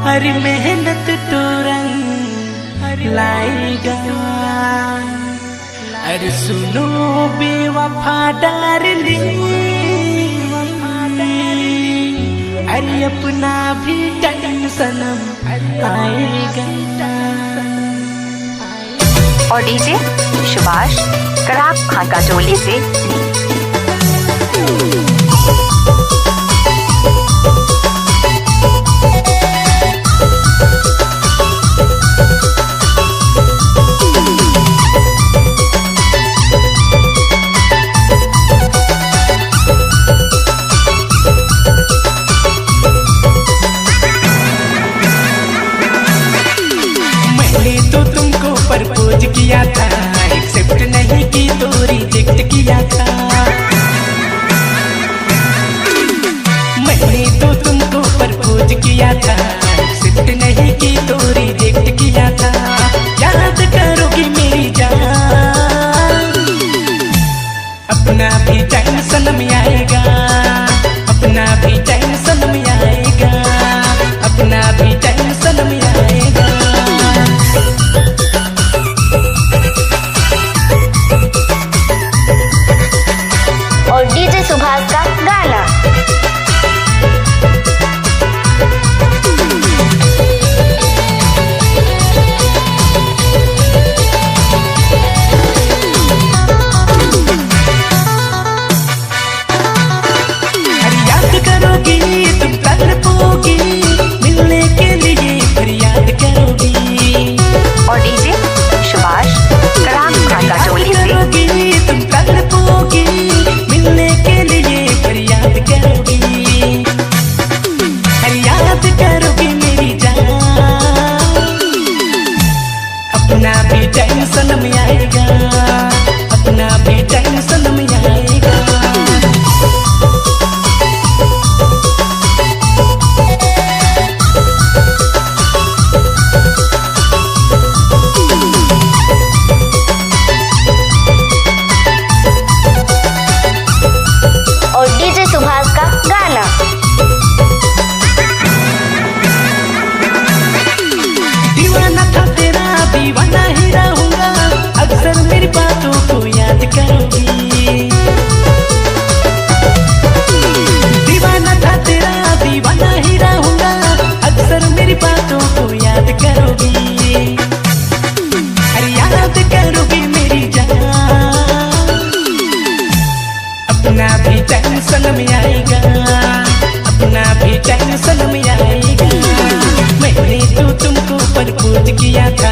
अरे मेहनत तो रंग लाएगा। अरे सुनो बेवफा डार्लिंग, अरे अपना भी टाइम सनम आएगा। और डीजे सुभाष कराप खाका टोली से तो तुमको प्रपोज किया था, एक्सेप्ट नहीं की तो रिजेक्ट किया था। मैंने तो तुमको प्रपोज किया था, एक्सेप्ट नहीं की तो रिजेक्ट किया था। याद करोगी मेरी जान, अपना भी टाइम सनम आएगा, अपना भी टाइम सनम आएगा, अपना भी टाइम सनम आएगा। और डीजे सुभाष का गाना। अरे याद करोगी तुम तड़पोगी, मिलने के लिए फिर याद करोगी। और डीजे सुभाष कराप खाका टोली से तुम तड़पोगी, मिलने के लिए फिर याद करोगी। अरे याद करोगी मेरी जान, अपना भी टाइम सनम आएगा, अपना भी टाइम सनम आएगा। और डीजे सुभाष का गाना। दीवाना था तेरा, दीवाना ही रहूंगा, अक्सर मेरी बातों को याद करोगी। दीवाना था तेरा, दीवाना ही रहूंगा, अक्सर मेरी बातों को याद करोगी। अरे याद करोगी मेरी जान, अपना भी टाइम सनम आएगा, अपना भी टाइम सनम आएगा। मैंने तो तुमको प्रपोज किया था,